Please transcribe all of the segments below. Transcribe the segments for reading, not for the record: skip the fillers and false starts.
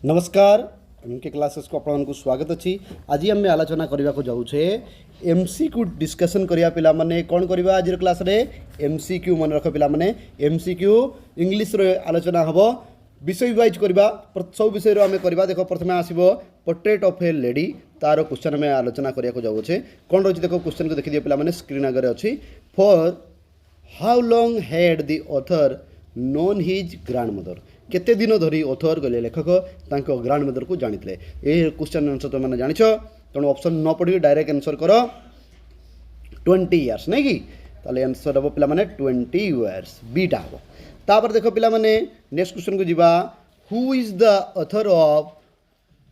नमस्कार MK classes को आपको स्वागत अच्छी। आज आम आलोचना करने को जाऊे एमसीक्यू डिस्कसन करिया पिला माने कौन करवा आज क्लास रे एमसीक्यू मन रख पिला माने एमसीक्यू इंग्लिश रे आलोचना हम विषय वाइज करवा सब विषय आम करवा। देख प्रथम आसब पोर्ट्रेट ऑफ ए लेडी तार क्वेश्चन आम आलोचना करने जाऊे कौन रही देख क्वेश्चन को देखिए पिला माने स्क्रीन आगे अच्छी। For how long had the author known his grand mother केते दिन धरी ऑथर गले लेखक तांको ग्रैंड मदर को जानी ये क्वेश्चन आंसर तुम मैंने जान तेणु ऑप्शन न पढ़ी डायरेक्ट आंसर कर 20 इयर्स नहीं कि ताले आंसर हम पिला माने 20 इयर्स बीटा हम। तापर देख पिला माने नेक्स्ट क्वेश्चन को जीवा who is the author of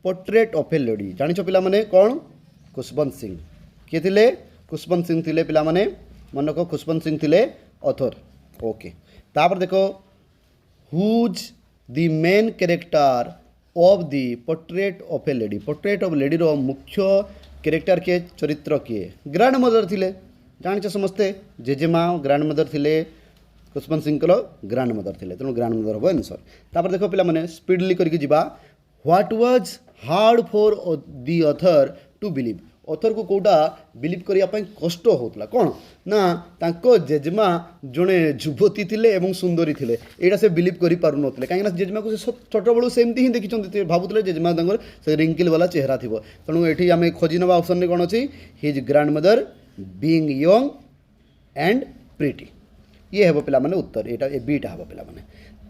Portrait of a Lady जानिछ पिला माने कौन खुशबंत सिंह किए थिले खुशबंत सिंह थिले पिला माने मन को खुशबंत सिंह थिले ऑथर ओके। तापर देखो who's the main character of the Portrait of a Lady Portrait of Lady रो मुख्य कैरेक्टर के चरित्र किए ग्रैंड मदर थिले जानिछ समस्ते जेजेमा ग्रैंड मदर थिले खुशबंत सिंह ग्रैंड मदर थिले तेणु ग्रैंड मदर हम आंसर। तापर देखो पिला माने स्पीडली करके जिबा what was hard for the author to believe author को कोटा बिलीव करने कष्ट होता कौन ना तांको जेजेमा जड़े युवती थिले एवं सुंदरी थिले एटा से बिलीव करि पारु नथिले कहीं जेजेमा को छोट बड़ू सेमती ही देखी भावुले जेजेमा से रिंकिल वाला चेहरा थी तेणु ये आम खोजी नवा ऑप्शन कौन अच्छी his grand mother being young and pretty ये हे पिला माने उत्तर ये बीटा हे पिला माने।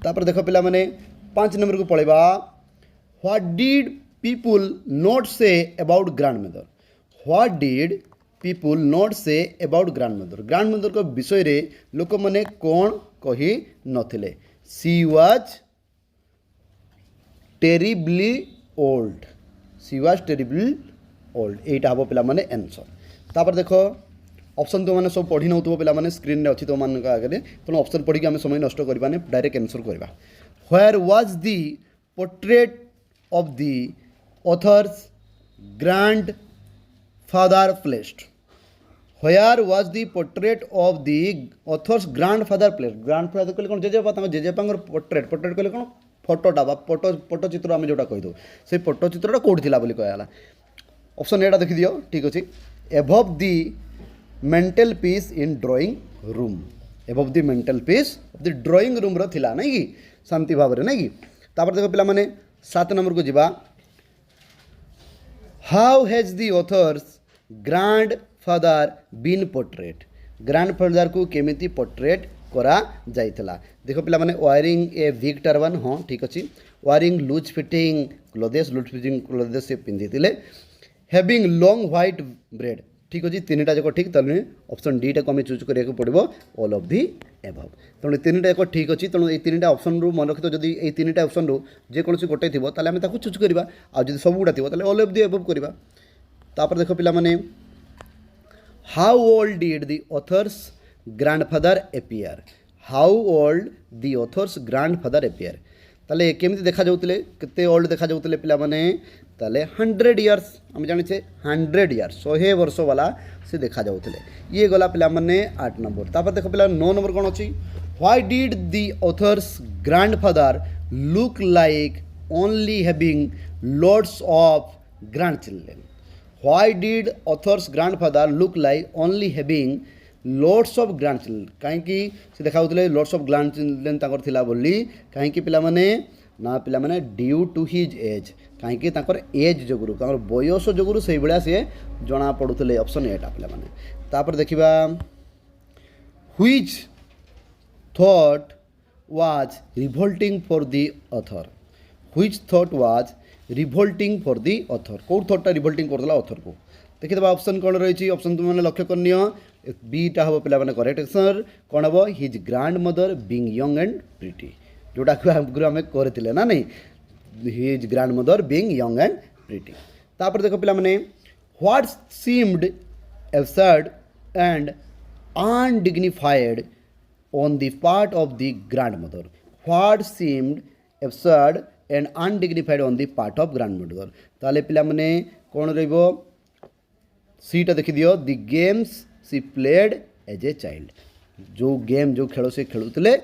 तापर देख पिला माने 5 नंबर को पढ़ेबा what did people not say about grandmother what did people not say about grandmother को विषय रे लोक मैंने कौन कही नथिले सी वाज टेरिबली ओल्ड एटा हम पिला माने आंसर। तापर देखो ऑप्शन तो मैंने सब पढ़ी नौ पिला माने स्क्रीन रे अच्छी तो मान आगे तेणु ऑप्शन पढ़ी आम समय नष्ट करवाने डायरेक्ट आंसर करवा। Where was the Portrait of the author's grand father placed where was the Portrait of the author's grand father placed grand father कहले कौन जेजेपा जेजेपा पोर्ट्रेट कहले कौन फोटोटा फोटो चित्र आम जोटा कहीदे से फोटो चित्रटा कौट थी बोली कहला ऑप्शन एटा देखी दियो ठीक अच्छे above the mantelpiece in drawing room above the mantelpiece of the drawing room रो थिला नहीं कि शांति भाव में नहीं कि। तापर देखो पिला माने 7 नंबर को जीवा how has the author's grandfather been portrait grandfather को केमिति पोर्ट्रेट करा जाइतला देखो पिला माने वायरिंग ए विग टर्बान हाँ ठीक अच्छे वायरिंग लूज फिटिंग क्लोदेस से पिंधिले हैविंग लॉन्ग व्हाइट ब्रेड ठीक अच्छे 3टा जाक ठीक तेल ऑप्शन डी टाक आम चूज करा पड़ो ऑल ऑफ दी एबव तेणु 3टा जाक ठीक अच्छे तेणु ये 3टा ऑप्शन रू मन रखी जदि ये 3टा ऑप्शन रू जेकोसी गोटे थी आम चूज करवा आदि सब गुड़ा थी ऑल ऑफ दी एबव करवा। तापर देखो पिला माने how old did the author's grandfather appear how old the author's grandfather appear ताले केमिति देखा जाउतले केते ओल्ड देखा जाउतले पिला माने ताले 100 इयर्स हम जानि छे 100 इयर्स 100 वर्ष वाला से देखा जाउतले ये गला पिला माने 8 नंबर। तापर देखो पिला 9 नंबर कोन अछि why did the author's grandfather look like only having lots of grandchildren why did author's grandfather look like only having lots of grandchildren कहीं से देखा लॉट्स ऑफ ग्रैंडचिल्ड्रन ताकर थिला बोली कहीं पिला माने ना पिला माने ड्यू टू हिज एज कहीं एज जोगुरु बयस जोगुरु से भाया सी जना पड़ुले ऑप्शन एटा पिला माने। तापर देखिबा which thought was revolting for the author which thought was revolting for the author कौन थॉटटा रिवोल्टिंग करदेला ऑथर को देखिए ऑप्शन कौन रही ऑप्शन तुम मैंने लक्ष्य करनी बीटा हम पिला माने करेक्ट आंसर कौन हम his grand mother being young and pretty जोटा आगुरी आम करते ना नहीं his grand mother being young and pretty. तापर देखो पिला माने what seemed absurd and undignified on the part of the grand mother what seemed absurd and undignified on the part of grandmother ताले पिला माने कौन रहिबो सीटा देखी दियो the games she played as a child जो गेम जो खेल से खेलुले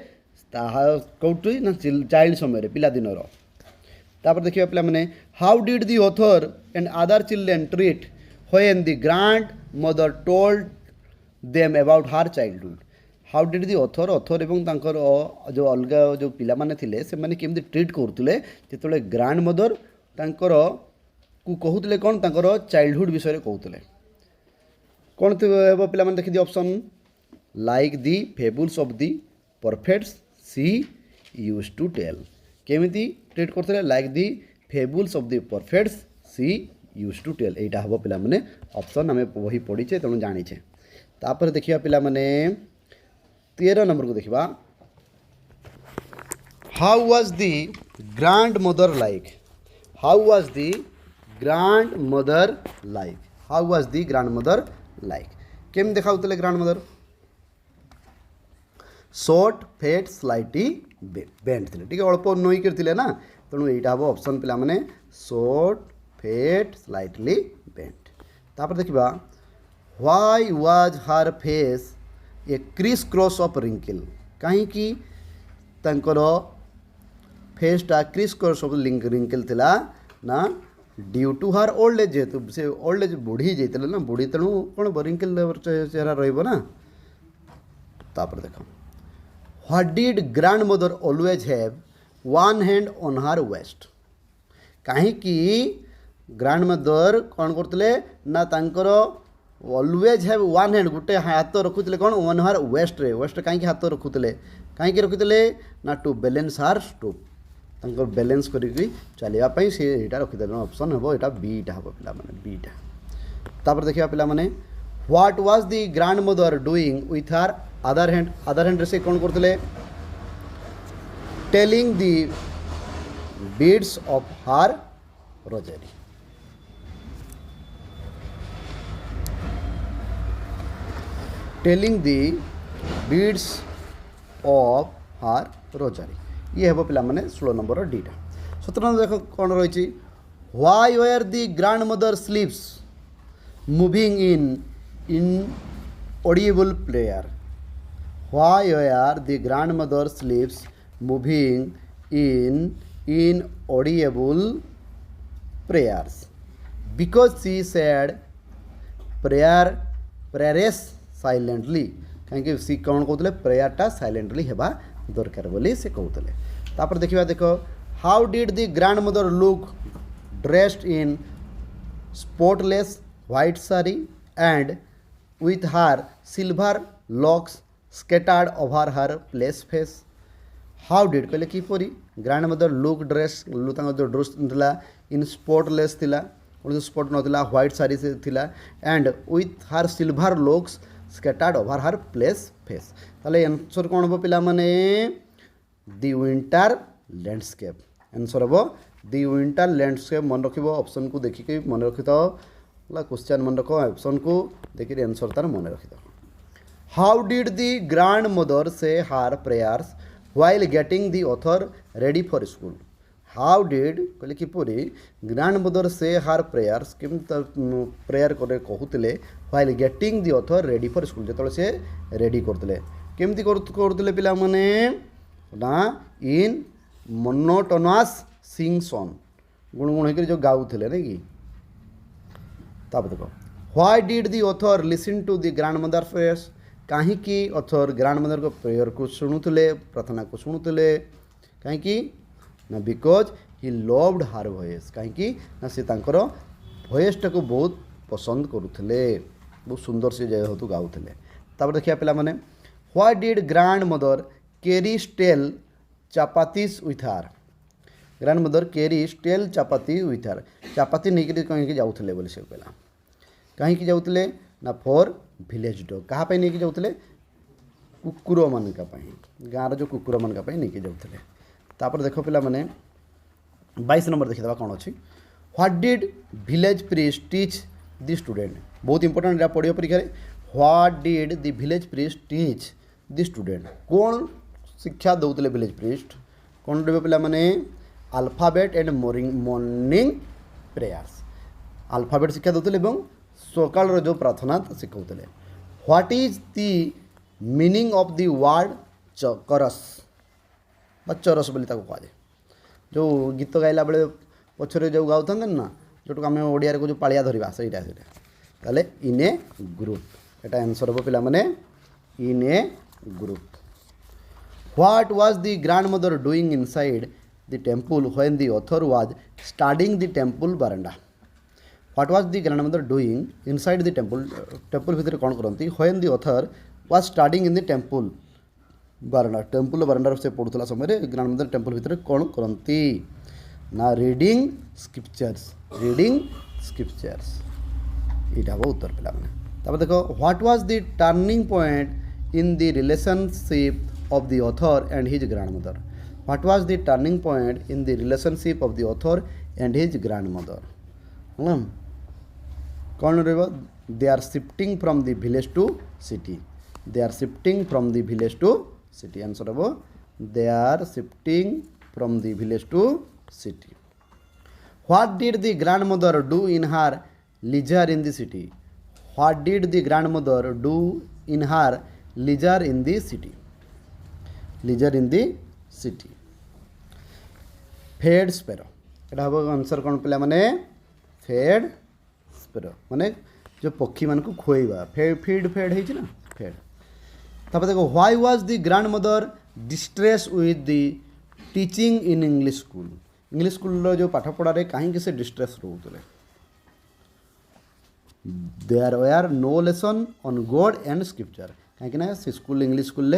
कौटि ना चाइल्ड समय पिलादिनर तापर देखिए पिला माने how did the author and other children treat when the grandmother told them about her childhood. How did the author author एवं तांकर जो अलग जो पिला माने थिले से माने केमती ट्रीट करतुले जेतले ग्रांड मदर तांकर को कहूतले कोन तांकर चाइल्डहुड विषय कहूतले कोन हेबो पिला माने देखि the option like the fables of the prophets she used to tell. केमिति ट्रीट करतले like the fables of the prophets she used to tell. एटा हेबो पिला माने ऑप्शन हमें वही पढ़ीचे तेणु जानिछे। तापर देखिया पिला माने 13 नंबर को देखिबा how was the grand mother like. How was the grand mother like. How was the grand mother like केम देखाउतले grandmother short fat slightly bent थिले ठीक अल्प नई करथिले ना तेणु एटा हबो ऑप्शन पिला माने शॉर्ट फेट स्लाइटली बेंट। तापर देखिबा why was her face a criss cross of wrinkle. कहीं तांकर फेसटा क्रिस क्रॉस ऑफ रिंकल थिला ना due to her old age जेहेतु से ओल्ड एज बुढ़ी जाइए ना बुढ़ी तेणु कौन रिंकल चेहरा रहिबो ना। तापर देख what did grand mother always have one hand on her waist. कहीं ग्रांड मदर कौन करते ना तांकर ऑलवेज हैव वन हैंड गोटे हाथ रखुले कौन वन हर वेस्ट रे वेस्ट कहीं हाथ रखुले कहीं रखुले ना टू बैलेंस हार स्टूप तांकर बैलेंस करी चलवाई से यहाँ रखिदे ऑप्शन हम यहाँ बीटा हम पिला माने बीटा। तापर देखिए पिला माने what was the grand mother doing with her other hand से कौन करते telling the beads of her rosary. Telling the beads of her rosary ये हे पिला माने 16 नंबर डीटा। 17 नंबर देख कौन रही why were the grand mother slips moving inaudible prayer. Why were the grand mother slips moving inaudible prayers because she said prayers silently कहीं सी कौन कहते प्रेयरटा साइलेंटली हेबा दरकार बोली से कहते। तापर देखिबा देखो how did the grand mother look dressed in spotless white sari and with her silver locks scattered over her place face. How did कहले किपरि ग्रांड मदर लुक ड्रेस जो ड्रेस थिला इन स्पॉटलेस थिला कौन स्पॉट नथिला व्हाइट साड़ी से थिला and with her silver locks scattered over her place face. ताले answer कौन हम पिला माने दी विंटर लैंडस्केप। आंसर हम दी विंटर लैंडस्केप मन रखिबो ऑप्शन को देखिके मन रखि तो क्वेश्चन मन रख ऑप्शन को देखिए आंसर तार मन रखि दो। How did the grand mother say her prayers while getting the author ready for school. How did कहले किपरि grand mother say her prayers केम प्रेयर करे कहूतले while getting the author ready for school जेतले से रेडी करतले केमती करतले पिला माने ना इन मोनोटोनस सिंग सॉन्ग गुणगुण होकर जो गाउतले नहीं कि। तापर देखो why did the author listen to the grand mother prayers. कहीं ऑथर ग्रांड मदर को प्रेयर को शुणुले प्रार्थना को शुणुले कहीं ना because he loved her voice कहीं ना से तांकर वॉइसटा को बहुत पसंद करुले बहुत सुंदर से जेहेतु गाउले। तापर देखिए पिला माने why did grand mother carry stale chapatis with her. Grandmother carry stale chapati with her chapati नहीं कहीं जाऊले बोली से कहला कहीं जाऊले ना फॉर विलेज डॉग कहाँ नहीं जाऊले कुकुर मान गाँव जो कुकुर मान नहीं जाऊले। तापर देख पिला माने 22 नंबर देखिए कौन अच्छी what did village priest teach the student बहुत इंपोर्टेंट यहाँ पढ़ियो परीक्षा what did the village priest teach the student कौन शिक्षा दौले विलेज प्रीस्ट कौन देवे पिला माने alphabet and morning prayers alphabet शिक्षा दौले सकाल जो प्रार्थना शिखाऊले। What is the meaning of the word चरस चरस बोली कहुए जो गीत गाइला बेले पछरे जो गाउथन ना जो आम ओडिया को जो पालिया धरवा सहीटा ताले इन ए ग्रुप एटा आंसर हम पिला माने in a group. What was the grand mother doing inside the temple when the author was studying the temple veranda. What was the grand mother doing inside the temple भितर कौन करती when the author was studying in the temple veranda. Temple veranda से पढ़ुला समय grand mother temple भितर कौन करती ना रीडिंग स्क्रिप्चर्स यहाँ हम उत्तर पिला मैंने देखो what was the turning point in the relationship of the author and his grand mother. What was the turning point in the relationship of the author and his grand mother. कौन रहा they are shifting from the village to city. They are shifting from the village to city answer हम they are shifting from the village to city. What did the grandmother do in her leisure in the city? What did the grandmother do in her leisure in the city? Leisure in the city. Fed sparrow. एटा हम answer कौन पिला माने fade sparrow माने जो पक्षी मान को खोइबा feed है ना फेड। तब देखो why was the grandmother distress with the teaching in English school. English school जो पाठ पढ़ारे कहीं से डिस्ट्रेस रोते there were no lesson on God and scripture कहीं से स्कूल इंग्लिश स्कूल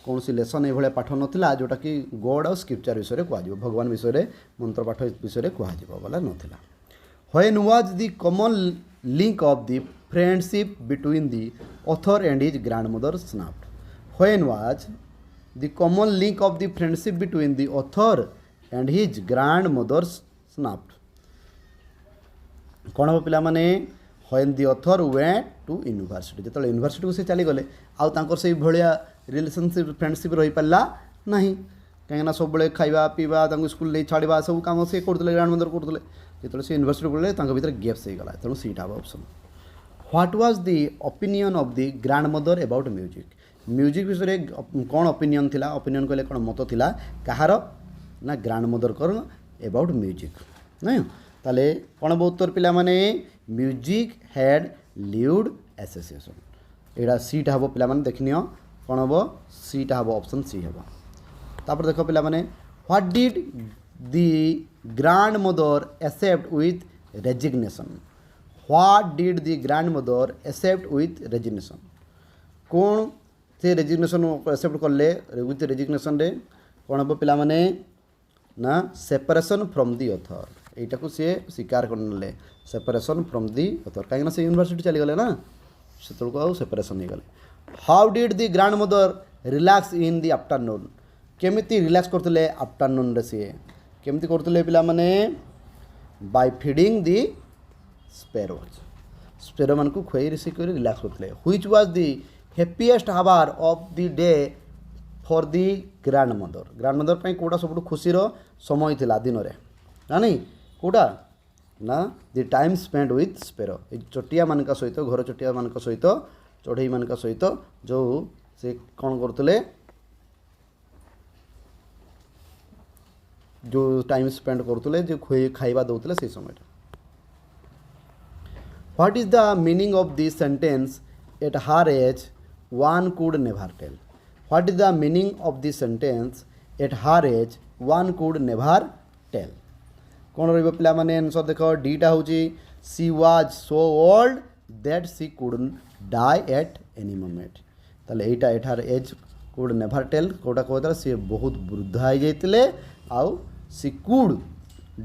कौन सी लेसन ये पाठ नाला जोटा कि गॉड और स्क्रिप्चर विषय कह भगवान विषय मंत्र पाठ विषय कहला नाला। When was the common link of the friendship between the author and his grandmother snapped. When was the common link of the friendship between the author and his grand mother snapped. कौन हम पिला माने when the author went to university जो university को से चली गले आउ से भाया रिलेशनशिप फ्रेंडशिप रही पारा ना कहीं सब खाଇବା पीवा स्कूल नहीं छाड़ा सब कम से करते ग्रैंड मदर करते जो से यूनिवर्सिटी गले भर गैप्स हो गला तेणु सीटा हम option. What was the opinion of the grand mother about music. Music विषय कौन ओपिनियन थिला ओपिनियन कहले कौन मत थिला कहार ना ग्रैंड मदर कर अबाउट म्यूजिक नहीं ताले कौन हम उत्तर पिला माने म्यूजिक हैड लिव्ड एसोसिएशन एटा सीटा हम पिला माने देखनियो कौन हम सीटा हम ऑप्शन सी हम। तापर देखो पिला माने what did the grand mother accept with resignation. What did the grand mother accept with resignation कौन से रेजिग्नेशन एक्सेप्ट करले विथ रेजिग्नेशन रे कौन हम पिला माने ना सेपरेशन फ्रॉम दी ऑथर यटा को सी स्वीकार करने सेपरेशन फ्रॉम दी ऑथर कहीं से यूनिवर्सिटी चली गले ना से आउ सेपरेशन हो गले। How did the grand mother relax in the afternoon केमिति रिलैक्स करते आफ्टरनून रे सी केमिति करते पिला माने बाय फीडिंग दी स्पैरो मान को खुई रिसी कर रिलैक्स करते। Which was the happiest hour of the day for the grandmother कौटा सब खुशीर समय थिला दिन में ना नहीं कौटा ना the time spend with sparrow चटिया मान सहित घर चटिया मान सहित चढ़ई मान सहित जो से कौन करते जो टाइम स्पेंड करते जो खाइबा दौले से समय। What is the meaning of this sentence at her age one could never tell. What is the meaning of this sentence at her age one could never tell। कौन रही पिला माने आंसर देख डीटा हूँ she was so old that she couldn't die at any moment ताले एटा at her age could never tell कौटा कहता सी बहुत वृद्धा हो जाते आउ she could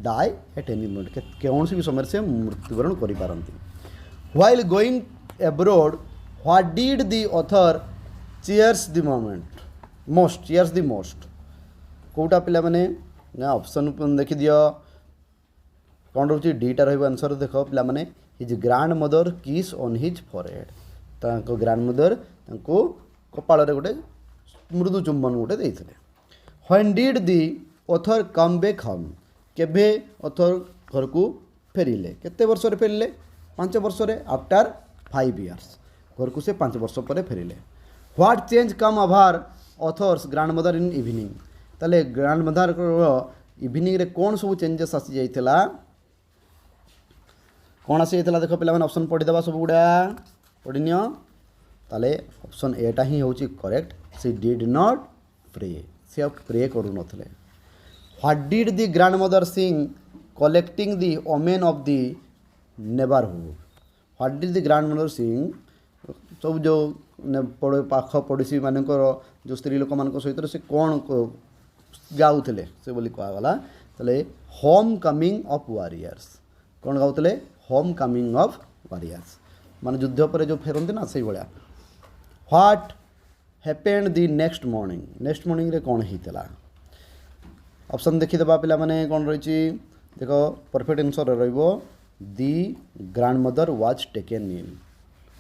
die at any moment कौन सी भी समय से मृत्युवरण करें। While going abroad what did the author cherish the moment most cherish the most कौटा पिला माने ना ऑप्शन देखी दियो कौन रोचे डीटा रही आंसर देख पिला माने his grand mother kiss on his forehead तांको ग्रैंड मदर तांको कपाल रे गोटे मृदु चुंबन गोटे देइथिले। When did the author come back home केबे ऑथर घर को फेरिले केते वर्ष रे फेरिले 5 वर्ष रे आफ्टर 5 इयर्स घर को से 5 वर्ष पर फेरिले। What change come over author's grandmother in evening ताले ग्रैंड मदर इवनिंग रे कौन सब चेंजेस आसी जाइथिला कौन आसी जाइथिला देखो पिला माने ऑप्शन पढ़ी दबा सब गुडा पढ़ी नियो ताले ऑप्शन एटा ही होची correct she did not pray से अब प्रे करू नथले what did the grandmother sing collecting the women of the neighbourhood what did the grandmother sing सब जो पड़ो पाख पड़ोसी मानकर जो स्त्री लोक मान सहित से कौन गाउले से बोली कहगला ताले होम कमिंग ऑफ वारियर्स कौन गाउले होम कमिंग ऑफ वारियर्स माने युद्ध पर जो फेरती ना से भाया what happened the next morning रे कौन होता ऑप्शन देखीदे पिला माने कौन रही देख परफेक्ट आंसर रहिबो the grandmother was taken ill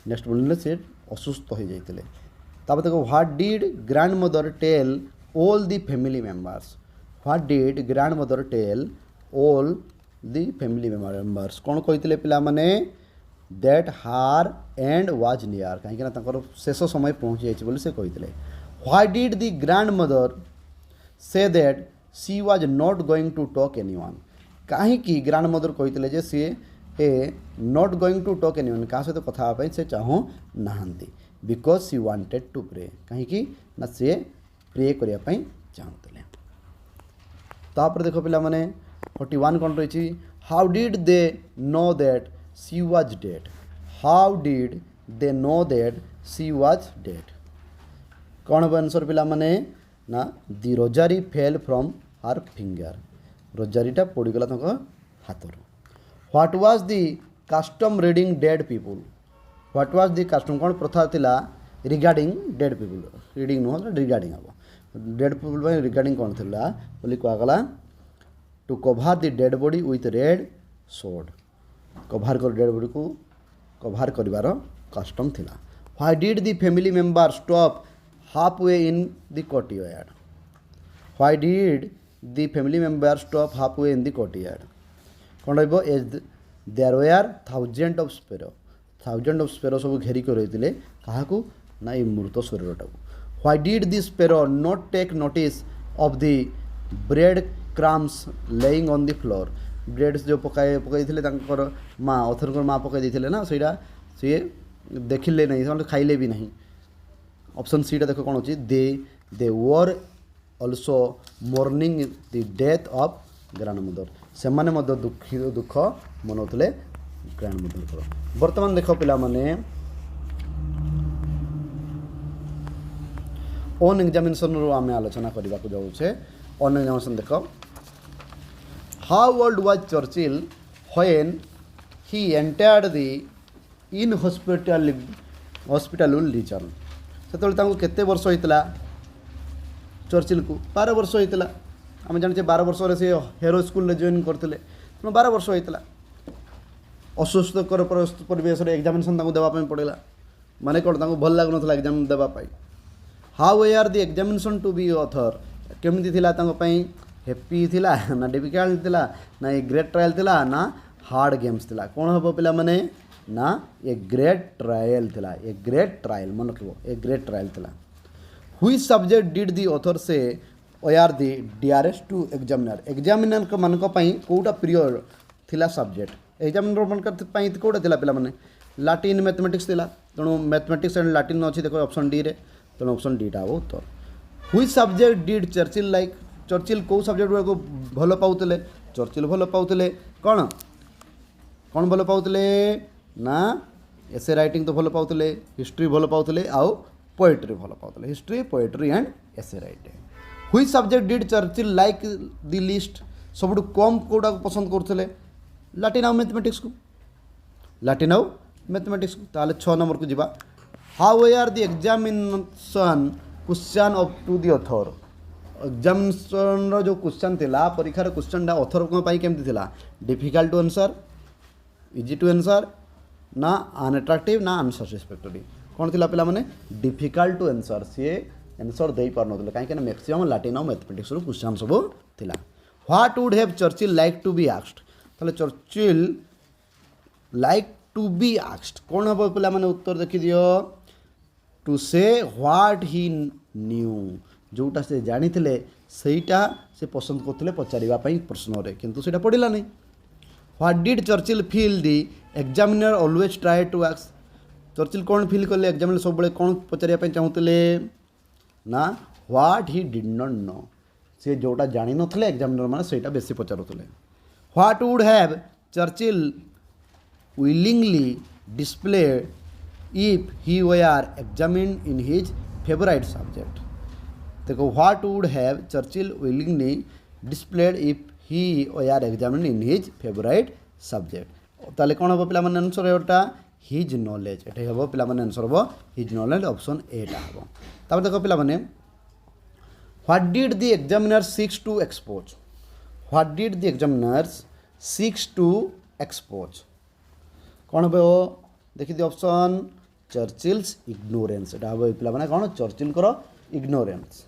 next morning से असुस्थ हो जाते तापर देखो what did grandmother tell all the family members what did grandmother tell all the family members कौन कहते पिला माने दैट हार एंड वाज नियर कहीं शेष समय पहुँची जाइए बोली से कहते why did the grandmother say that she was not going to talk anyone कहीं ग्रैंडमदर कहते जे she a not going to talk anyone क्या सहित कथा से चाहूँ नहांती because she wanted to pray कहीं ना सी प्रे करने चाहूले तापर देख पिला माने 41 कौन रही how did they know that she was dead how did they know that she was dead कौन हम आंसर पिला माने ना the rosary fell from her finger रोजारीटा पड़गला हाथ what was the custom reading dead people what was the custom कौन प्रथा थिला रिगार्डिंग डेड पीपुल रीडिंग नुह रिगार्डिंग हम डेड पीपुल रिगार्डिंग कौन थिला बोली कहगला to cover the dead body with red सोड कभर कर डेड बॉडी को कभर कर कस्टम थिला why did the family member stop half way in the courtyard why did the family member stop half way in the courtyard कौन रहिबो as there were thousand of sparrow सब घेरिक रही क्या ना ये मृत शरीरटा why did the sparrow not take notice of the bread crumbs lying on the floor breads जो पकाई माँ अथर माँ पकई ना सहीटा सी देखिले नहीं खाइले भी नहीं ऑप्शन सी देख कौन अच्छी they were also morning the death of grandmother से माने दुख मनाउले ग्रैंडमदर बर्तमान देख पिला माने ओन एग्जामिनेशन रो आम आलोचना करने को जाऊे ओन एग्जामिनेशन देख how old was Churchill when he entered the in hospital reason से केते वर्ष होता चर्चिल को 12 वर्ष होता आम जाने 12 वर्ष से हेरो स्कूल जॉइन करते 12 वर्ष होता असुस्थकर परिवेश एग्जामिनेशन देवाई पड़ेगा माने कौन भल लगुन एग्जाम देवाई how are the examination to be author केमती थिला हैप्पी थिला ना डिफिकल्ट थिला ना ए ग्रेट ट्रायल थिला ना हार्ड गेम्स थिला कौन हम पिला माने ना ए ग्रेट ट्रायल थिला ए ग्रेट ट्रायल मन रखो ए ग्रेट ट्रायल थिला which subject did the author say are the dearest to examiner मान कौटा प्रिय थिला सब्जेक्ट एग्जामिनर मान कौटा थिला पिला माने लाटिन मैथमेटिक्स थिला तेणु मैथमेटिक्स एंड लाटिन अच्छी देखो ऑप्शन डी रे तेणु ऑप्शन डी टा उत्तर which subject did Churchill like Churchill कौ सब्जेक्ट गुड़ा भल पाउले चर्चिल भल पाउले कौन कौन भल पाउले ना एसे राइटिंग तो भल पाउले हिस्ट्री भल पाउले आउ पोएट्री भल पाउले history poetry and essay writing which subject did Churchill like the least सब कम कौटा पसंद करते लाटिन आउ मैथमेटिक्स को लाटिन आउ मैथमेटिक्स को ताले 6 नंबर को जीवा how are the examination question of to the author examination जो क्वेश्चन थिला परीक्षार क्वेश्चन ऑथर केमती थिला difficult to answer easy to answer ना अनअट्रैक्टिव ना अनसैटिस्फैक्टरी कौन थिला पिला माने डिफिकल्ट टू आंसर सी आंसर दे पार नथिले कहीं मैक्सिमम लाटिन और मैथमेटिक्स रो क्वेश्चन सब थिला what would have Churchill like to be asked ताले Churchill like to be asked कौन हम पिला माने उत्तर देखि दियो टू से व्हाट ही न्यू जोटा से जानी थे ସେଇଟା ସେ ପସନ୍ଦ କରୁଥିଲେ ପଚାରିବା ପାଇଁ ପ୍ରଶ୍ନରେ, କିନ୍ତୁ ସେଇଟା ପଡ଼ିଲାନି। What did Churchill feel the examiner always try to ask. Churchill କ'ଣ ଫିଲ୍ କଲେ? ଏକ୍ଜାମିନର ସବୁବେଳେ କ'ଣ ପଚାରିବା ପାଇଁ ଚାହୁଁଥିଲେ ନା what he did not know. ସେ ଯେଉଁଟା ଜାଣିନଥିଲେ ଏକ୍ଜାମିନର ମାନେ ସେଇଟା ବେଶୀ ପଚାରୁଥିଲେ। What would have Churchill willingly displayed if he were examined in his favorite subject। देखो what would have Churchill willingly displayed if he were examined in his favorite subject। ताले कौन हम पे आंसर है हिज नॉलेज। ये हम पे answer हम हिज नॉलेज ऑप्शन ए टा हम। तब देखो पे what did the examiner seeks to expose. What did the examiners seeks to expose कौन हम देखी दी ऑप्शन चर्चिल्स इग्नोरेंस। ये हम पे कौन चर्चिल कर ignorance.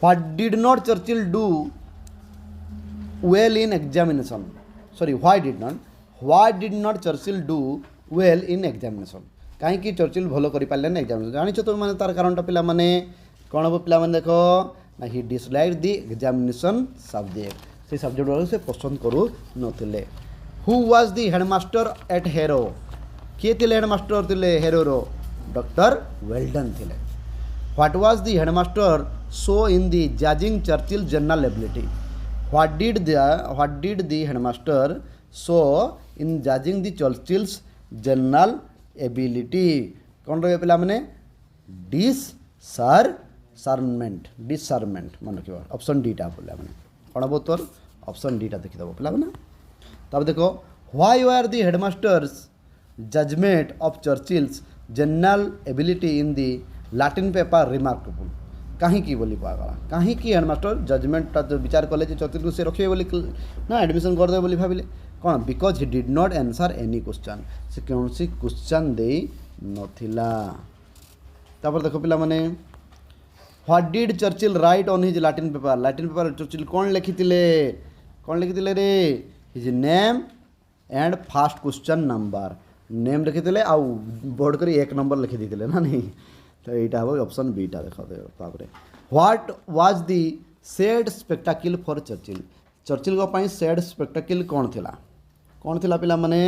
What did not Churchill do well in examination. Sorry why did not Churchill do well in examination. कहीं Churchill भल कर पारे एग्जामिनेशन जानी तुम मैंने तार कारण पे मैंने कौन हम पे देख ना he dislike the examination subject. से सब्जेक्ट वाले से पसंद करू नथिले। Who was the headmaster at Harrow. किए थे हेडमास्टर थे हेरो रो डॉक्टर वेल्डन थे। What was the headmaster show in the judging Churchill general ability. What did the headmaster show in judging the Churchill's general ability. कौन रही पे मैंने डिसर्मेंट मन रखा ऑप्शन डीटा बोले मैंने कौन हम तोर ऑप्शन डीटा देखीद पे मैंने। तब देखो why were the headmaster's judgement of Churchill's general ability in the Latin paper remarkable. कहीं बोली पागला कहीं हेडमास्टर जजमेंट जो विचार कले चर्चिल को से रखिए बोली ना एडमिशन करदे बोली भाविले कौन because he did not answer any question. से कौन सी क्वेश्चन दे नथिला। तापर देखो पिला माने what did Churchill write on his Latin paper Churchill कौन लिखिथिले रे his name and first question number. Name लिखिथिले आ बोर्ड करी एक नंबर लिखि देथिले ना नहीं। तो यहाँ हम ऑप्शन बीटा देखा तापर what was the sad spectacle for Churchill. Churchill sad spectacle कौन थिला पिला माने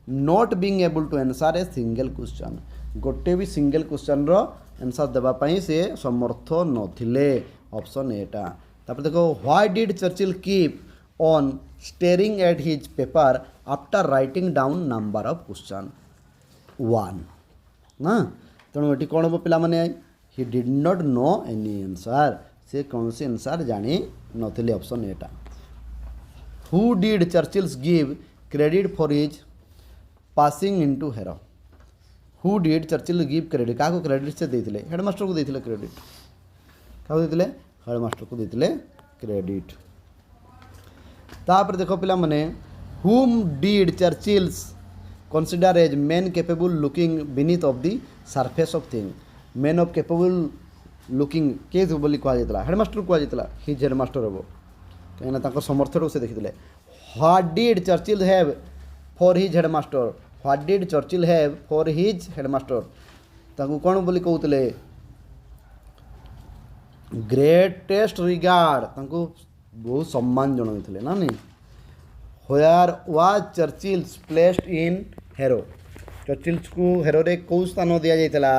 not being able to answer a single question. गोटे भी सिंगल क्वेश्चन रो आंसर देवाई से समर्थ नथिले ऑप्शन एटा। तापर देखो why did Churchill keep on staring at his paper after writing down number of question 1 ना। तेणु ये कौन हम पे he did not know any answer. से कौन सी आंसर जानी नथिले ऑप्शन एटा। Who did Churchill's give credit for his passing into Harrow. Who did Churchill give credit क्या क्रेडिट से देते हेडमास्टर को देते क्रेडिट क्या देते हेडमास्टर को देते क्रेडिट। तापर देखो पिला माने whom did Churchill's consider as men capable looking beneath of the surface of thing। men of capable looking के बोली कहुला हेडमास्टर कहुला हिज हेडमास्टर हम कहीं समर्थन से देखी। What did Churchill have for his headmaster. What did Churchill have for his headmaster कौन बोली कहते ग्रेटेस्ट रिगार्ड बहुत सम्मान जन ना नहीं। व्हेयर वाज चर्चिल्स प्लेस्ड इन हेरो। चर्चिल्स को हेरो रे कौ स्थान दि जाइतला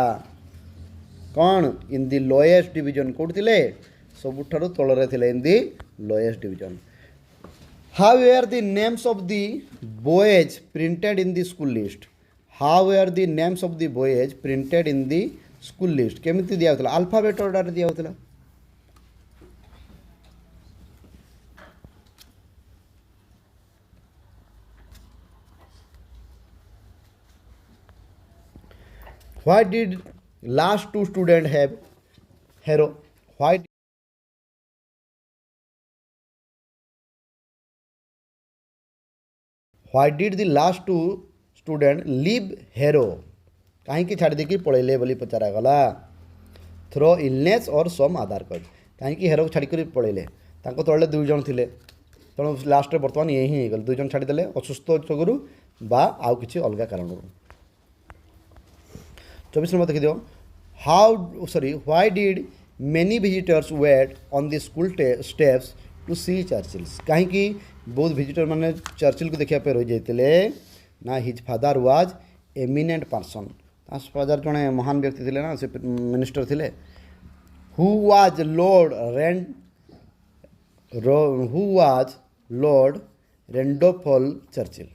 कौन इन दी लोएस्ट डिवीजन कोड थिले सबुठारु तलरे थिले in the lowest division. How were the names of the boys printed in the school list. How were the names of the boys printed in the school list केमिति दिया होतला alphabet order दिया होतला। Why did last two students have hero? Why did the last two students leave hero? कहीं छाड़ देकी पड़ेले बोली पचारा गला throw illness और सम आधार कज कहीं हेरो छाड़ी पड़ेले तले दुई जन थे तेणु लास्ट बर्तमान ये ही गल दुई जन छाड़ीदे असुस्थ जोगुरु बा आउ किसी अलग कारण। 24 नंबर देखिए why did many visitors wait on the school steps to see Churchill's कहीं बहुत विजिटर मैंने चर्चिल को देखा रही जाते ना his father was eminent person father जड़े महान व्यक्ति थे ना से मिनिस्टर थे हु वाज लॉर्ड रेंडोफल चर्चिल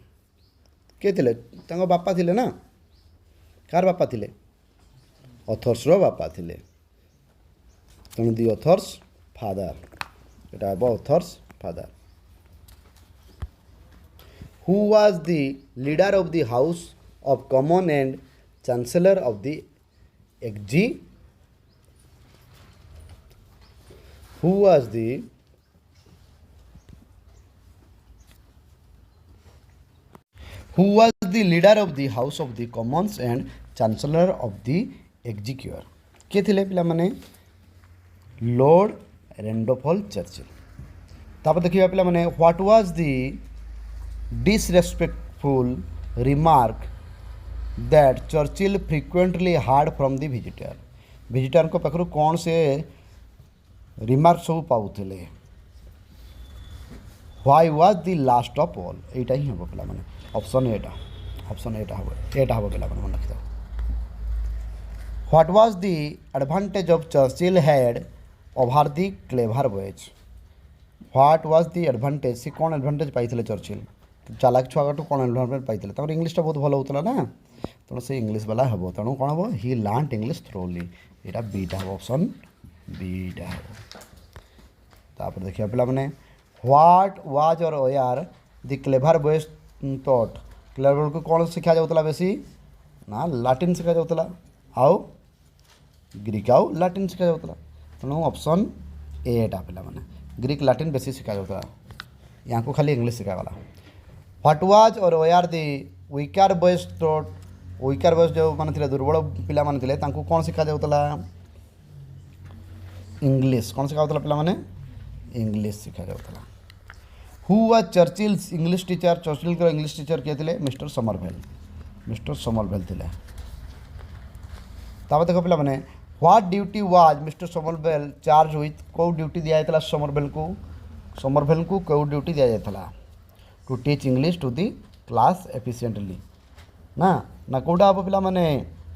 किए थे बापा थे ना कार बापा थे ऑथर्स रो बापा थे तेणु दि ऑथर्स फादर এটা হব author's father who was the leader of the House of Common and Chancellor of the Exchequer who was the leader of the House of the Commons and Chancellor of the Exchequer କିଏ ଥିଲେ ପିଲାମାନେ lord रेंडोफल Churchill तापर देखिए पे मैंने what was the disrespectful remark that Churchill frequently hard from the visitor को पाखु कौन से रिमार्क सब पाऊले why was the last of all एटा ही हम पे मैंने ऑप्शन एटा हम पे मन रखी what was the advantage of Churchill had over the clever boys what was the advantage से कौन एडवांटेज पाई चर्चिल चालाक छुआटू कौन एडवांटेज पाई इंग्लीश बहुत भल होता ना तेणु से इंग्लीश वाला हम तेणु कौन हम ही लर्नड इंग्लीश थ्रोली यहाँ बीटा हम ऑप्शन बीटा हम देखिए पे मैंने what was or were the clever boys thought clever को कौन शिखा जाता बेसी ना लाटिन शिखा जाता आउ ग्रीक आउ लाटिन शिखा जाता तेणु ऑप्शन एटा पे मैंने ग्रीक लाटिन बेसी शिखा जाता यहाँ को खाली इंग्लीश शिखागला what was or were the weaker boys thought weaker boys जो मैंने दुर्बल पिला माने कौन शिखा जाता इंग्लीश कौन शिखा जाता पे इंग्लीश शिखा जाता who was Churchill's English teacher Churchill English teacher किए थे मिस्टर समरभेल थे देखो पे मैंने what duty was mister Somervell charge with कौ ड्यूटी दि जाता समरभेल को कौ ड्यूटी दि जाता to teach English to the class efficiently ना ना कौटा हम पे मैंने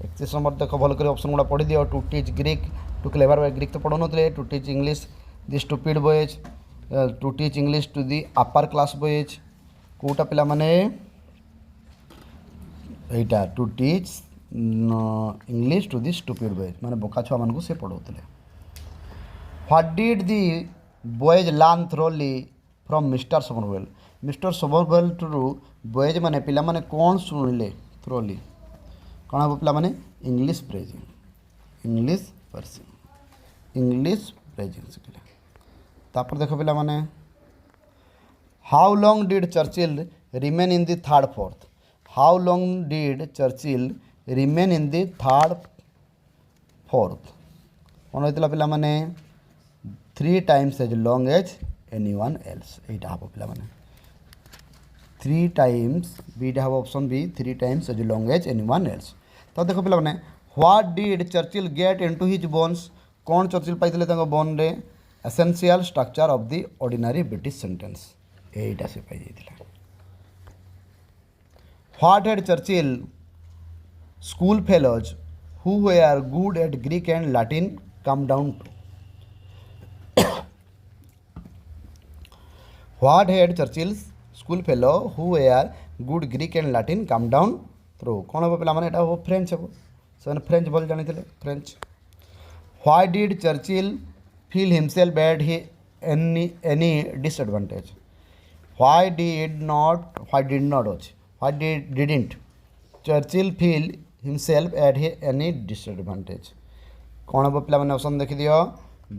31 नंबर देख भल कर ऑप्शन गुड़ा पढ़ी दियो to teach Greek to clever boy Greek तो पढ़ो नी to teach English the stupid boys to teach English to the upper class boys कौटा पे मैंने यहाँ to teach English to the stupid boys माने बोका छुआ मान को से पढ़ाते what did the boys learn thoroughly from mister Somervell to boys माने पिला माने कौन शुणिले थ्रोली कौन हम पिला माने इंग्लीश प्रेजिंग शिखिले तापर देखो पिला माने how long did Churchill remain in the third fourth how long did Churchill remain in the third fourth कौन होता पे मैंने 3 times as long as anyone else यहाँ हम पे 3 times बीटा हम option B 3 times as long as anyone else तो देखो पे मैंने what did Churchill get into his bones कौन चर्चिल पाई बोन रे essential structure of the ordinary British sentence यहीटा से पाई what had Churchill school fellows who were good at Greek and Latin come down to what had Churchill's school fellow who were good Greek and Latin come down through कौन हम पे मैंने वो French हम से फ्रेंच बोल जानी थे French why did Churchill feel himself at any disadvantage why didn't Churchill feel himself at any disadvantage कौन हम पे मैंने ऑप्शन देखी दियो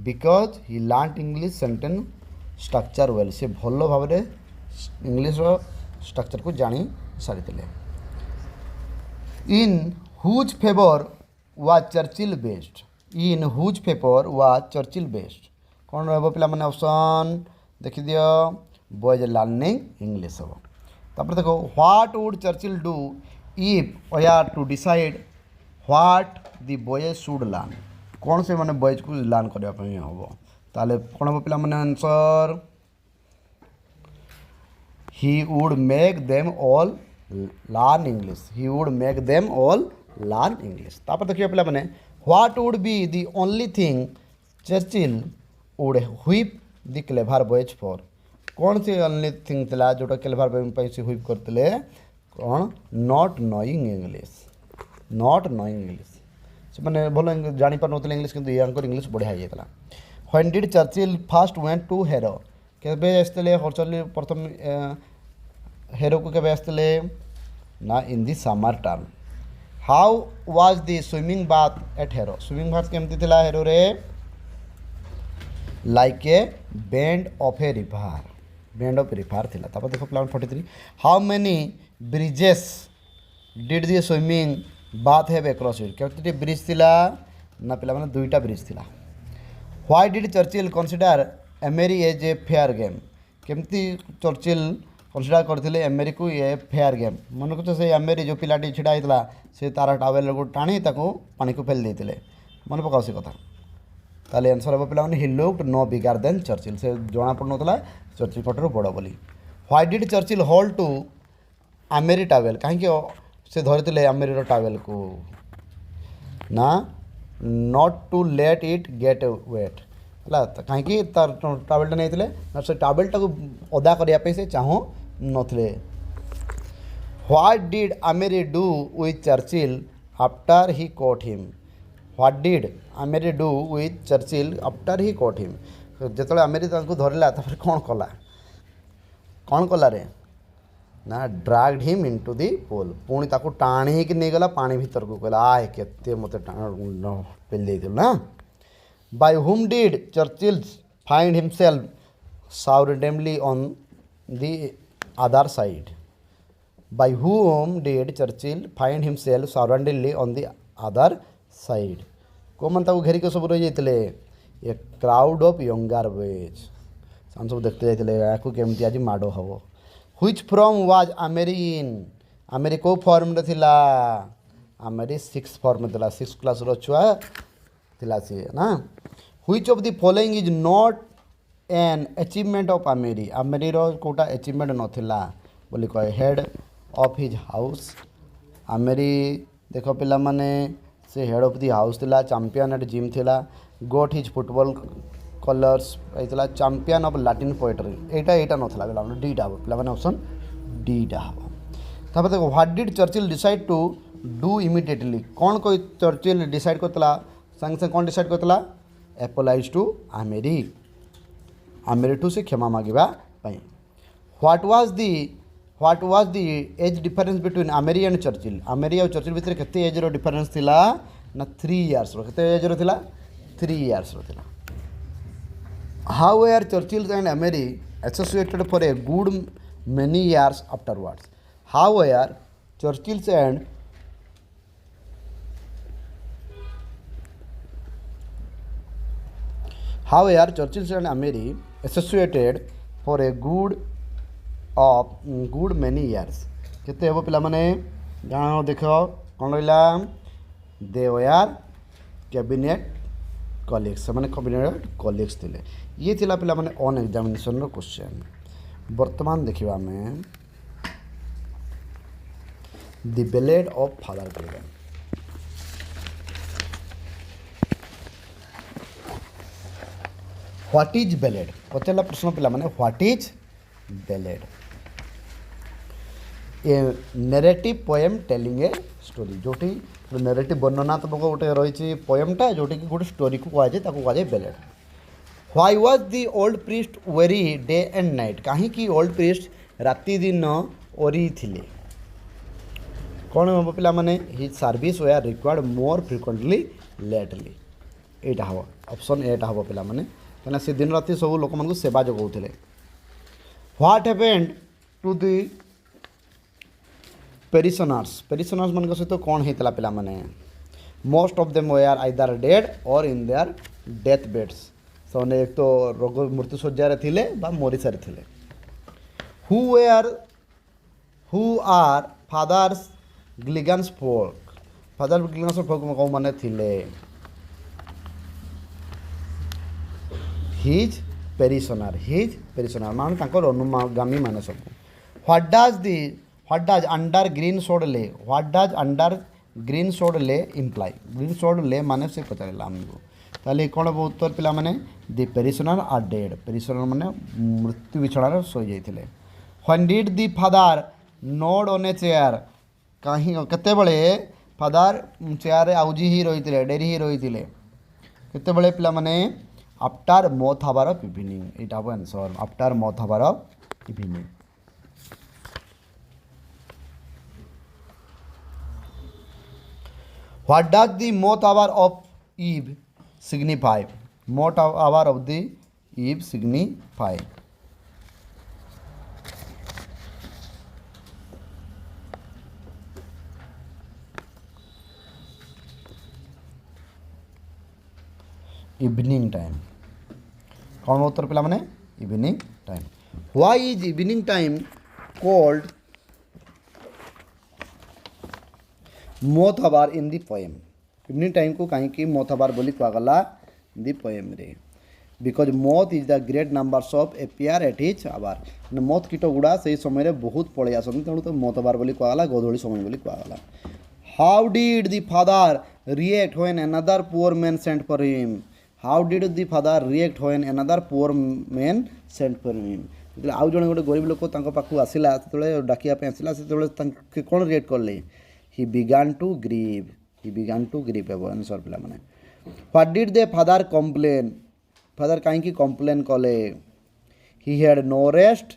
because he learn English sentence structure well से भल भाव इंग्लीश स्ट्रक्चर को जानी सारी in whose favour was Churchill best कौन रहा पे मैंने ऑप्शन देखी दियो बॉयज लर्निंग इंग्लीश हम तापर देखो what would Churchill do if we are to decide what the boys should learn कौन से माने बॉयज को लर्न करने हम ताले कौन हम पिला माने answer he would make them all learn English. He would make them all learn English. तापर देखिए पिला माने what would be the only thing Churchill would whip the clever boys for. कौन सी only thing थिला जोटा clever boys पे से whip करतले कौन not knowing English. not knowing English. से माने भलो जानि पर नथले इंग्लिश किंतु यांकर इंग्लिश बढ़िया जायतला. When did Churchill first went to Harrow? केबे आस्तले चर्चिल प्रथम हेरो को केबे आस्तले ना in the summer term. How was the swimming bath at Harrow. Swimming bath केमती थिला हेरो रे like a bend of a river. Bend of river थिला. तापर देखो plan 43 how many bridges did the swimming bath have across it. केते bridge थिला ना पिला माने दुईटा ब्रिज थिला. Why did Churchill consider Amery as a fair game. केमती चर्चिल कन्सिडर करते एमेरी को ये फेयर गेम. मन को से एमेरी जो पिलाटी छिड़ा होता से तार टावेल को टाणी पानी को फेल देते मन पकाओ से कथा. ताले आंसर हम पे he looked no bigger than Churchill. से जना पड़ना चर्चिल पटर बड़ बोली. Why did Churchill hold to Amery towel. कहीं से धरते एमेरी टावेल को ना not to let it get wet है. कहीं टावेलटा नहीं ना से टावेलटा को अदा करने से चाहूँ नथिले. What did Amery do with Churchill after he caught him. What did Amery do with Churchill after he caught him. जो एमेरी धरला कौन कला रे ना dragged him into the pool. पुणी ताको टाणी कि नहीं गला पानी भीतर को कहला आए केते मते पेल दे ना. By whom did Churchill find himself sourly on the other side? By whom did Churchill find himself sourly on the other side? को मन ताको घेरी के सब रही जाते a crowd of younger boys. हम सब देखते जाते या केमती आज माड़ हम. Which from was Amery in? Amery को फॉर्म रे थिला. Amery 6 फॉर्म थिला. 6 क्लास रो छुआ थिला सी ना. Which of the following is not an achievement of Amery? Amery रो कोटा अचीवमेंट नथिला बोली कहे. Head of his house. Amery देखो पिला माने से हेड ऑफ द हाउस थिला. चैंपियन एट जिम थिला. गोट हिज फुटबॉल कलर्स पाइला. Champion of Latin poetry. एटा नथिला पिला माने डीटा हम पिला माने ऑप्शन डीटा हम. तापर देखो what did Churchill decide to do immediately. कौन कोई चर्चिल डिसाइड करतला संग संग कौन डिसाइड करतला एपोलाइज टू आमेरी. आमेरी टू से क्षमा मांगवा पाई. What was the age difference between Amery and Churchill. Amery और चर्चिल भितर केते एज रो डिफरेंस थिला ना 3 इयर्स रो. केते एज रो थिला 3 इयर्स रो थिला. How were Churchill and Amery associated for a good many years afterwards. How were Churchill and However, Churchill and Amery associated for a good many years. केते हेबो पिला माने गाँव देख कौन रहा दे वेयर कैबिनेट कलिग्स. से कैबिनेट कलिग्स थे. ये थिला पिला माने ऑन एग्जामिनेशन रो क्वेश्चन. वर्तमान देखिबा में the ballad of father Gilligan. What is ballad पचारा प्रश्न पिला माने what is ballad. A narrative poem telling a story. जोटी नेरेटिव वर्णनात्मक गोटे रही पोएमटा जोटी कि गोटे स्टोरी को कहुए कहुए ballad. Why was the old priest weary day and night. कहीं ओल्ड प्रीस्ट राति दिन ओरी थिले. कौन हम पिला माने his service were required more frequently lately. एटा हम ऑप्शन एटा हम पिला माने कहीं से दिन राति सब लोक मान सेवा जगाऊे. What happened to the parishioners. Parishioners मान सहित कौन होता पिला माने. Most of them were either dead or in there death beds. से एक तो रोग मृत्यु शଯ୍ୟାରେ ଥିଲେ ବା मरी सारी ଥିଲେ. Who are father Gilligan's folk. Father Gilligan's folk कौन मैंने थिले हिज पेरिसोनार मान तांकर अनुगामी माने सब व्हाट डज अंडर ग्रीन सोड ले इम्प्लाई ग्रीन सोड ले माने से पचारे आमको ताले कौन उत्तर पिला माने दि पेरिसोनार आर डेड पेरिसोनार माने मृत्यु बिछड़ार शो जाइए when did the father node on a chair कहीं केते बळे फादर चेयर आउजी ही रही डेरी ही रही केते बळे पिला माने after moth hour of evening it have answer after moth hour of evening what does the moth hour of eve signify moth hour of the eve signify evening time कौन उत्तर पिला माने evening time why is evening time called moth hour in the poem evening time को कहीं moth hour बोली कहगला the poem रे because moth is the great numbers of appear at his our moth कीट गुड़ा से समय रे बहुत पड़े आसती तेणु तो मोथ आवर बोली कहगला गोधूली समय बोली कहगला how did the father react when another poor man sent for him how did the father react when another poor man sent for him आउ जड़े गोटे गरीब लोक पाखु आसला से डाकिया आसला से कौन रिएक्ट कले he began to grieve एबो आंसर पिला माने what did they father father कहीं कंप्लेन कले he had no rest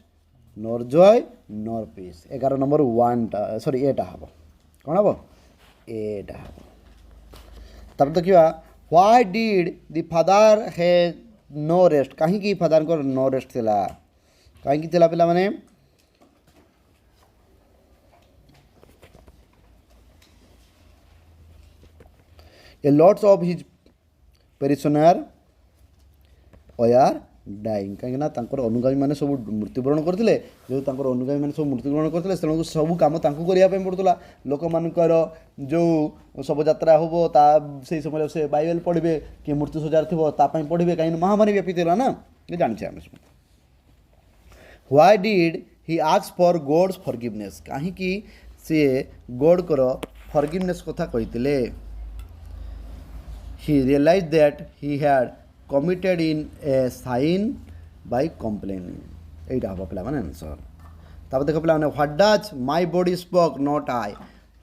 nor joy nor peace 11 number 1 sorry एटा हबो कोन हबो एटा हबो तब देखिबा why did the father had no rest कहीं फादर को नो रेस्ट थिला कहीं थिला पिला माने A lots of his parishioner were dying कहीं ना तांकर अनुगामी माने सब मृत्युवरण करथिले जो तांकर अनुगामी माने सब मृत्युवरण करथिले तेणु सब काम तांको करिया पे पड़तला लोक मानकर जो सब यात्रा होबो ता से समय से बाइबल पढ़िबे कि मृत्यु सजार थिबो ता पई पढ़िबे कहीं महामारी व्यापितला ना ये जानि छै हम why did he ask for God's forgiveness कहीं कि से गॉड करो फॉरगिवनेस कथा कहितिले he realized that he had committed in a sin by complaining एटा हबो पिला माने आंसर तब देखो पिला माने what does my body spoke not I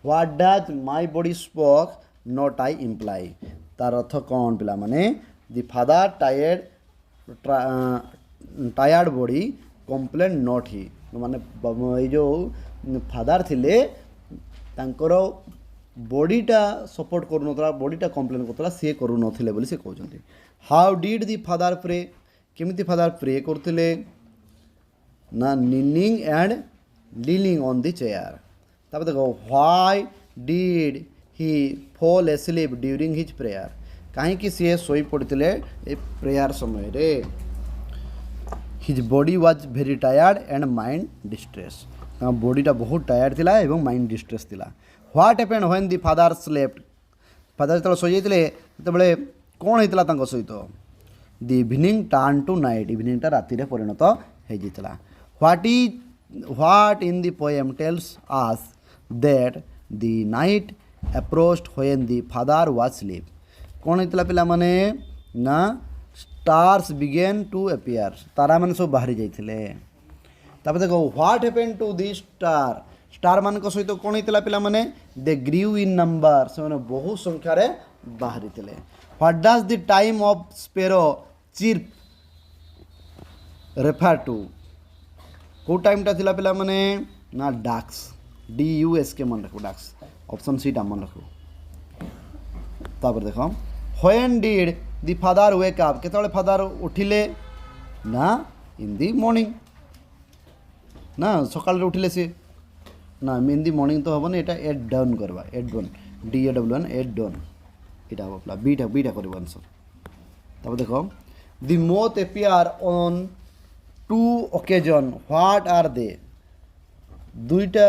what does my body spoke not I imply तार अर्थ कौन पिला माने the father tired body complain not ही माने जो फादर थिले तांकर बॉडीटा सपोर्ट करूनला बॉडीटा कंप्लेन करता सी करू नथिले बोली से कहउछन्ती how did the father pray केमिति फादर प्रे करथिले ना kneeling and leaning on the chair तब देखो why did he fall asleep during his prayer कहीं कि सी सोई पड़ते ए प्रेयर समय रे his body was very tired and mind distress बॉडीटा बहुत टायर्ड थिला एवं माइंड डिस्ट्रेस थिला what happened when the father slept father जो शोई जाते कौन होता सहित दी इवनिंग टर्न टू नाइट इवनिंगटा राति परिणत हो जाता what in the poem tells us that the night approached when the father was sleep कौन होता पिला माने ना स्टार्स बिगेन टू अपीयर तारा माने सब बाहरी जाइथिले तब देखो what happened to the star मान सहित कौन होता पिला माने दे ग्रीव इन नंबर से बहु संख्यार बाहरी थे what does the time of sparrow chirp refer to कौ टाइमटा थिला पिला माने ना डाक्स DUSK मन रखो डाक्स ऑप्शन सी टा मन रखो तापर देखो when did the father wake up केतले फादर उठिले ना इन दी मॉर्निंग ना सकाल उठिले से ना इन दी मॉर्निंग तो हम एटा एट डाउन करवा at dawn DAWN at dawn इटा हम बीटा कर आंसर तब देखो the moth appear on 2 occasion what are they दुईटा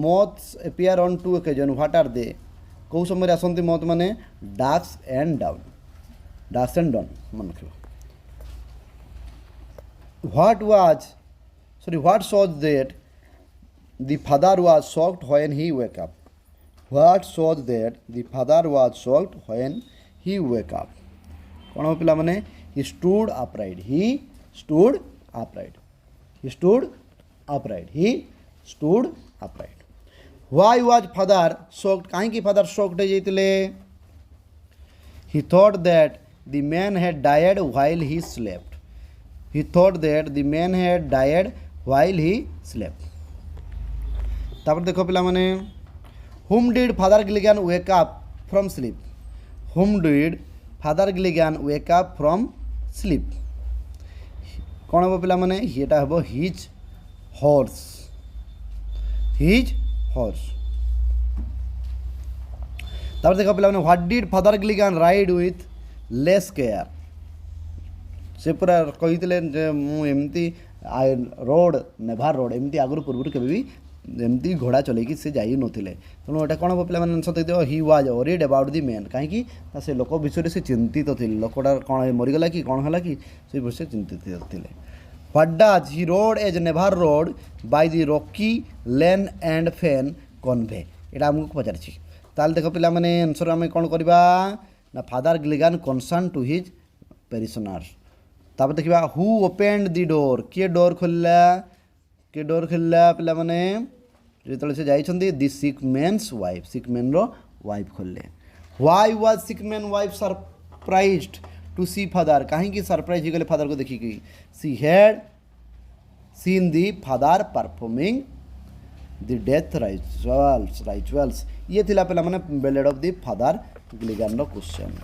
moths appear on 2 occasion what are they कौ समय आसती मोथ माने डाक्स एंड डाउन मन रख what shows that the father was shocked when he woke up? What shows that the father was shocked when he woke up? कौन हो पिला माने? He stood upright. He stood upright. He stood upright. He stood upright. Why was father shocked? कहीं की father shocked है जेतले? He thought that the man had died while he slept. He thought that the man had died while he slept. तापर देखो पिला माने, whom did Father Gilligan wake up from sleep? Whom did Father Gilligan wake up from sleep? कौन हम पिला माने? येटा हम his horse. His horse. तापर देखो पिला माने, what did Father Gilligan ride with less care? से पूरा कही एमती रोड नेभार रोड एमती आगुरी पूर्व के भी एमती घोड़ा चलैकी से जाई नथिले। तेणु एटा कौन पे आंसर दे दियो, he was worried about the man. कहीं से लोक विषय से चिंतित थे, लोकटा कौन मरीगला कि कौन है कि से विषय चिंतित थे। What does he rode as never rode by the rocky lane and fen convey? एटा हमको पचार। ताल देख पिला माने आंसर आम कौन करवा ना, father Gilligan concern to his parishioners. तापर देखा हु ओपेन्ड दी डोर? किए डोर खोलला? किए डोर खोलला पिला माने? जो से जाइछंती the sick man's wife, sick man रो वाइफ खोलले। Why was sick man wife surprised to see father? कहीं की सरप्राइज ही गले फादर को देखी गई? She had seen the father performing the death rituals. ये थिला पिला माने ballad of the father Gilligan रो क्वेश्चन।